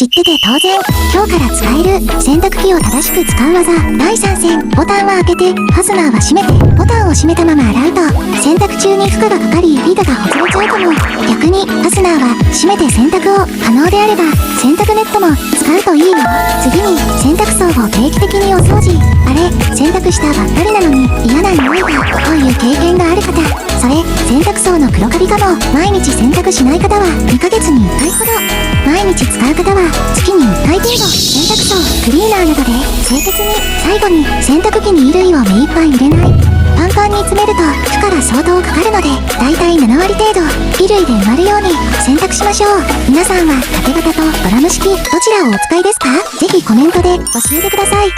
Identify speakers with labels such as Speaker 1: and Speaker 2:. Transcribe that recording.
Speaker 1: 知ってて当然。今日から使える洗濯機を正しく使う技。第3戦。ボタンは開けて、ファスナーは閉めて。ボタンを閉めたまま洗うと、洗濯中に負荷がかかり、ビガがほつれちゃうかも。逆に、ファスナーは閉めて洗濯を。可能であれば、洗濯ネットも使うといいよ。次に、洗濯槽を定期的にお掃除。あれ、洗濯したばっかりなのに嫌な匂いが、という経験がある方。それ、洗濯槽の黒カビかも。毎日洗濯しない方は、2ヶ月に1回ほど。毎日使う方は、月に1回程度。洗濯槽、クリーナーなどで、清潔に。最後に、洗濯機に衣類を目いっぱい入れない。パンパンに詰めると、負荷が相当かかるので、だいたい7割程度、衣類で埋まるように洗濯しましょう。皆さんは縦型とドラム式、どちらをお使いですか？ぜひコメントで教えてください。